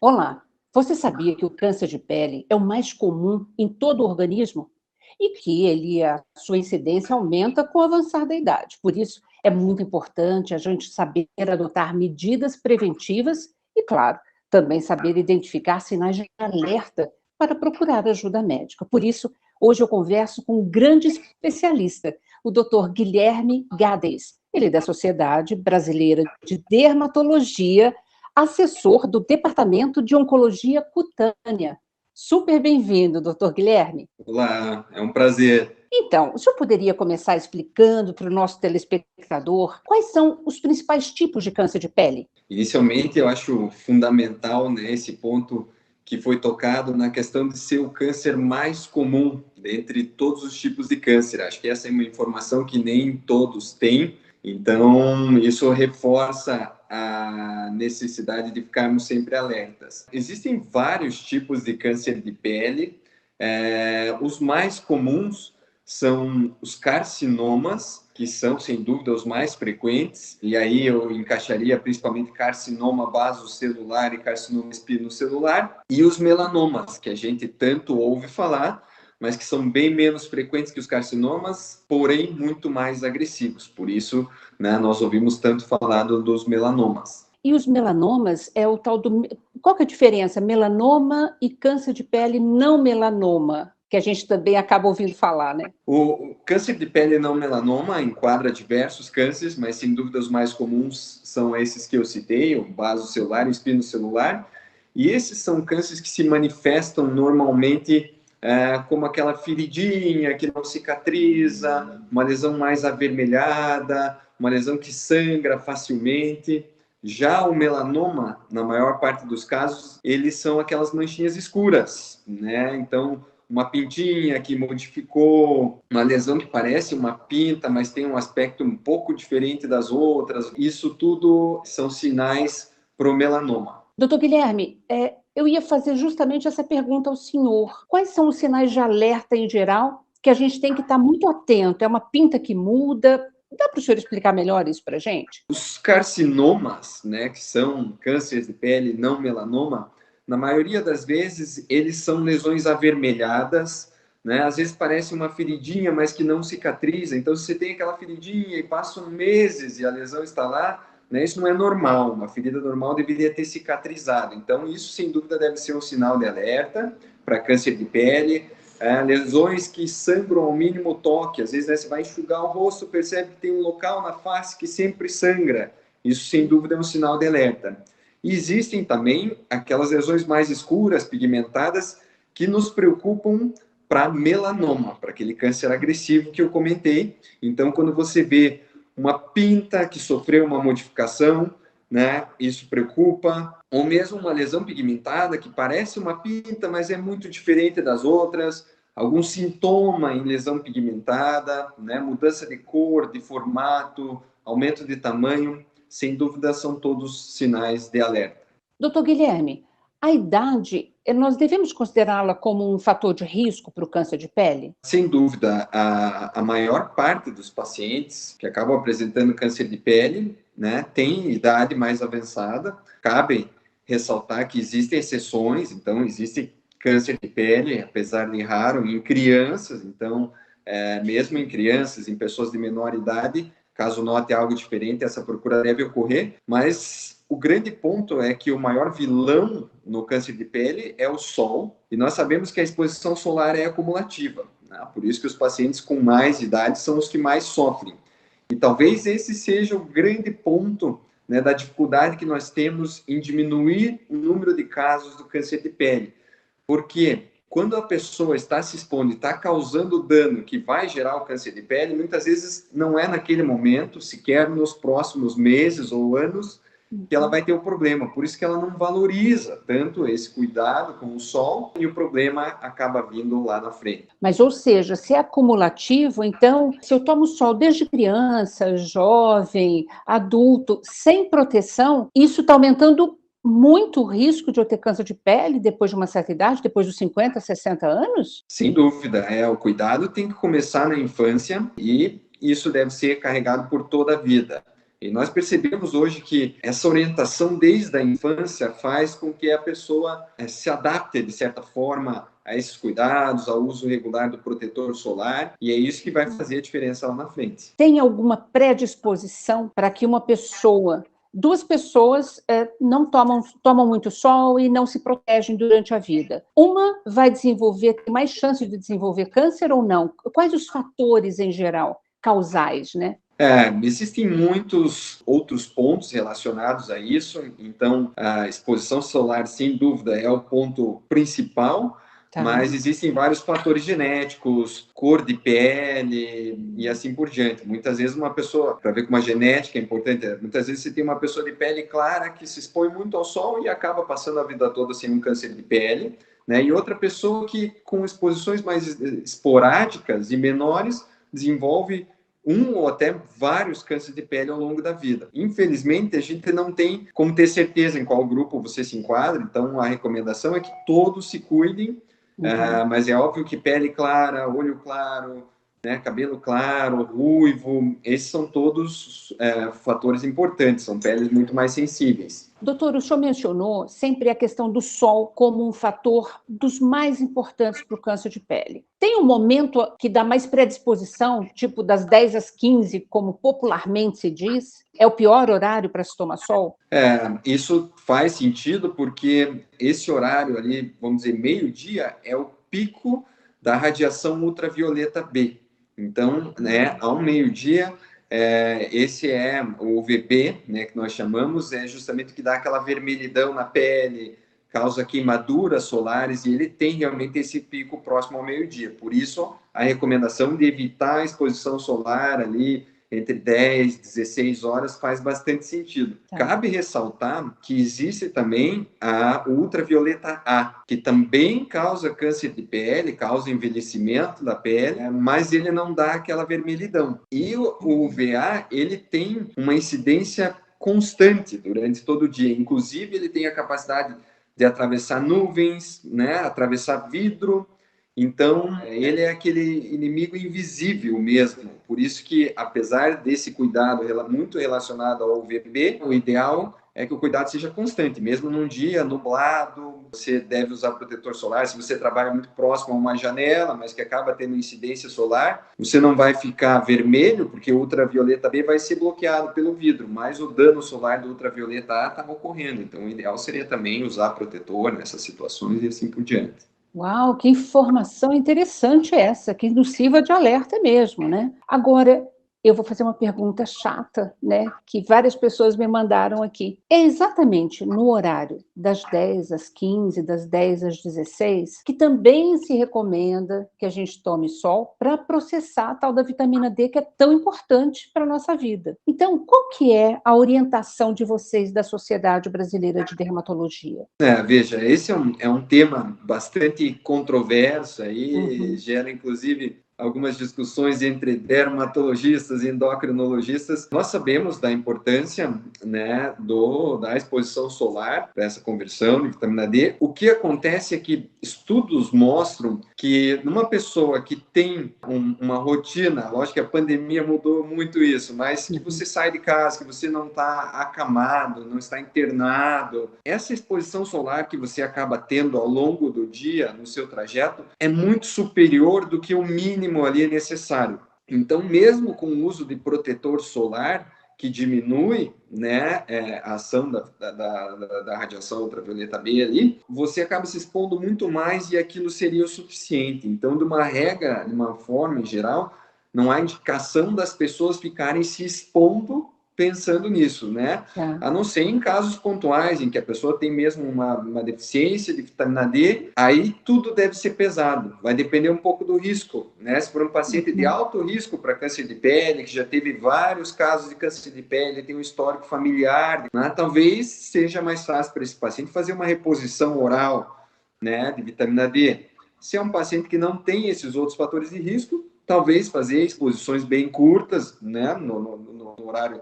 Olá, você sabia que o câncer de pele é o mais comum em todo o organismo? E que a sua incidência aumenta com o avançar da idade. Por isso, é muito importante a gente saber adotar medidas preventivas e, claro, também saber identificar sinais de alerta para procurar ajuda médica. Por isso, hoje eu converso com um grande especialista, o Dr. Guilherme Gades. Ele é da Sociedade Brasileira de Dermatologia, assessor do Departamento de Oncologia Cutânea. Super bem-vindo, doutor Guilherme. Olá, é um prazer. Então, o senhor poderia começar explicando para o nosso telespectador quais são os principais tipos de câncer de pele? Inicialmente, eu acho fundamental, né, esse ponto que foi tocado na questão de ser o câncer mais comum dentre todos os tipos de câncer. Acho que essa é uma informação que nem todos têm, então isso reforça a necessidade de ficarmos sempre alertas. Existem vários tipos de câncer de pele. Os mais comuns são os carcinomas, que são, sem dúvida, os mais frequentes, e aí eu encaixaria principalmente carcinoma basocelular e carcinoma espinocelular, e os melanomas, que a gente tanto ouve falar, mas que são bem menos frequentes que os carcinomas, porém muito mais agressivos. Por isso, né, nós ouvimos tanto falar dos melanomas. E os melanomas é o tal do... Qual que é a diferença? Melanoma e câncer de pele não melanoma, que a gente também acaba ouvindo falar, né? O câncer de pele não melanoma enquadra diversos cânceres, mas sem dúvida os mais comuns são esses que eu citei, o basocelular e o espinocelular. E esses são cânceres que se manifestam normalmente como aquela feridinha que não cicatriza, uma lesão mais avermelhada, uma lesão que sangra facilmente. Já o melanoma, na maior parte dos casos, eles são aquelas manchinhas escuras, né? Então, uma pintinha que modificou, uma lesão que parece uma pinta, mas tem um aspecto um pouco diferente das outras. Isso tudo são sinais para o melanoma. Doutor Guilherme, eu ia fazer justamente essa pergunta ao senhor. Quais são os sinais de alerta em geral que a gente tem que estar muito atento? É uma pinta que muda? Dá para o senhor explicar melhor isso para a gente? Os carcinomas, né, que são cânceres de pele não melanoma, na maioria das vezes eles são lesões avermelhadas, né? Às vezes parece uma feridinha, mas que não cicatriza. Então, se você tem aquela feridinha e passam meses e a lesão está lá, né, isso não é normal. Uma ferida normal deveria ter cicatrizado. Então, isso sem dúvida deve ser um sinal de alerta para câncer de pele. Lesões que sangram ao mínimo toque. Às vezes, né, você vai enxugar o rosto, percebe que tem um local na face que sempre sangra. Isso, sem dúvida, é um sinal de alerta. E existem também aquelas lesões mais escuras, pigmentadas, que nos preocupam para melanoma, para aquele câncer agressivo que eu comentei. Então, quando você vê uma pinta que sofreu uma modificação, né, isso preocupa, ou mesmo uma lesão pigmentada que parece uma pinta, mas é muito diferente das outras, algum sintoma em lesão pigmentada, né, mudança de cor, de formato, aumento de tamanho, sem dúvida são todos sinais de alerta. Doutor Guilherme, a idade, nós devemos considerá-la como um fator de risco para o câncer de pele? Sem dúvida, a maior parte dos pacientes que acabam apresentando câncer de pele, né, tem idade mais avançada. Cabe ressaltar que existem exceções, então existe câncer de pele, apesar de raro, em crianças. Então, mesmo em crianças, em pessoas de menor idade, caso note algo diferente, essa procura deve ocorrer, mas o grande ponto é que o maior vilão no câncer de pele é o sol, e nós sabemos que a exposição solar é acumulativa, né? Por isso que os pacientes com mais idade são os que mais sofrem. E talvez esse seja o grande ponto, né, da dificuldade que nós temos em diminuir o número de casos do câncer de pele. Porque quando a pessoa está se expondo e está causando dano que vai gerar o câncer de pele, muitas vezes não é naquele momento, sequer nos próximos meses ou anos, que ela vai ter o problema. Por isso que ela não valoriza tanto esse cuidado com o sol e o problema acaba vindo lá na frente. Mas, ou seja, se é acumulativo, então, se eu tomo sol desde criança, jovem, adulto, sem proteção, isso está aumentando muito o risco de eu ter câncer de pele depois de uma certa idade, depois dos 50, 60 anos? Sem dúvida, o cuidado tem que começar na infância e isso deve ser carregado por toda a vida. E nós percebemos hoje que essa orientação desde a infância faz com que a pessoa se adapte, de certa forma, a esses cuidados, ao uso regular do protetor solar, e é isso que vai fazer a diferença lá na frente. Tem alguma predisposição para que duas pessoas não tomam muito sol e não se protegem durante a vida? Uma vai tem mais chance de desenvolver câncer ou não? Quais os fatores, em geral, causais, né? Existem muitos outros pontos relacionados a isso, então a exposição solar, sem dúvida, é o ponto principal, mas existem vários fatores genéticos, cor de pele e assim por diante. Muitas vezes uma pessoa, para ver como a genética é importante, muitas vezes você tem uma pessoa de pele clara que se expõe muito ao sol e acaba passando a vida toda sem um câncer de pele, né? E outra pessoa que, com exposições mais esporádicas e menores, desenvolve um ou até vários cânceres de pele ao longo da vida. Infelizmente, a gente não tem como ter certeza em qual grupo você se enquadra, então a recomendação é que todos se cuidem, mas é óbvio que pele clara, olho claro, né, cabelo claro, ruivo, esses são todos fatores importantes, são peles muito mais sensíveis. Doutor, o senhor mencionou sempre a questão do sol como um fator dos mais importantes para o câncer de pele. Tem um momento que dá mais predisposição, tipo das 10 às 15, como popularmente se diz? É o pior horário para se tomar sol? Isso faz sentido porque esse horário ali, vamos dizer, meio-dia, é o pico da radiação ultravioleta B. Então, né, ao meio-dia, esse é o UVB, né, que nós chamamos, é justamente o que dá aquela vermelhidão na pele, causa queimaduras solares, e ele tem realmente esse pico próximo ao meio-dia. Por isso, a recomendação de evitar a exposição solar ali entre 10 e 16 horas faz bastante sentido. Cabe ressaltar que existe também a ultravioleta A, que também causa câncer de pele, causa envelhecimento da pele, mas ele não dá aquela vermelhidão. E o UVA, ele tem uma incidência constante durante todo o dia. Inclusive, ele tem a capacidade de atravessar nuvens, né, atravessar vidro. Então, ele é aquele inimigo invisível mesmo. Por isso que, apesar desse cuidado muito relacionado ao UVB, o ideal é que o cuidado seja constante. Mesmo num dia nublado, você deve usar protetor solar. Se você trabalha muito próximo a uma janela, mas que acaba tendo incidência solar, você não vai ficar vermelho, porque o ultravioleta B vai ser bloqueado pelo vidro, mas o dano solar do ultravioleta A está ocorrendo. Então, o ideal seria também usar protetor nessas situações e assim por diante. Uau, que informação interessante essa, que nos sirva de alerta mesmo, né? Agora, eu vou fazer uma pergunta chata, né? Que várias pessoas me mandaram aqui. É exatamente no horário das 10 às 15, das 10 às 16, que também se recomenda que a gente tome sol para processar a tal da vitamina D, que é tão importante para a nossa vida. Então, qual que é a orientação de vocês da Sociedade Brasileira de Dermatologia? Veja, esse é um tema bastante controverso aí, gera inclusive algumas discussões entre dermatologistas e endocrinologistas. Nós sabemos da importância, né, da exposição solar para essa conversão de vitamina D. O que acontece é que estudos mostram que numa pessoa que tem uma rotina, lógico que a pandemia mudou muito isso, mas que você sai de casa, que você não está acamado, não está internado, essa exposição solar que você acaba tendo ao longo do dia, no seu trajeto, é muito superior do que o mínimo ali necessário. Então, mesmo com o uso de protetor solar, que diminui, né, a ação da radiação ultravioleta B ali, você acaba se expondo muito mais e aquilo seria o suficiente. Então, de uma regra, de uma forma em geral, não há indicação das pessoas ficarem se expondo pensando nisso, né? A não ser em casos pontuais, em que a pessoa tem mesmo uma deficiência de vitamina D, aí tudo deve ser pesado. Vai depender um pouco do risco, né? Se for um paciente de alto risco para câncer de pele, que já teve vários casos de câncer de pele, tem um histórico familiar, né? Talvez seja mais fácil para esse paciente fazer uma reposição oral, né, de vitamina D. Se é um paciente que não tem esses outros fatores de risco, talvez fazer exposições bem curtas, né, no horário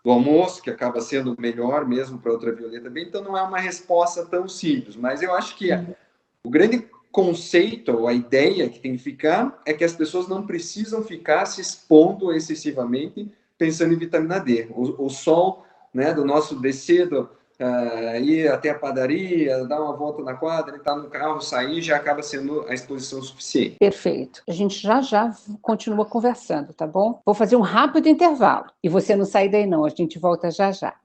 do almoço, que acaba sendo melhor mesmo para ultravioleta B. Então, não é uma resposta tão simples, mas eu acho que o grande conceito, ou a ideia que tem que ficar, é que as pessoas não precisam ficar se expondo excessivamente pensando em vitamina D. O sol, né, do nosso descer, ir até a padaria, dar uma volta na quadra, entrar no carro, sair, já acaba sendo a exposição suficiente. Perfeito. A gente já continua conversando, tá bom? Vou fazer um rápido intervalo. E você não sai daí não, a gente volta já já.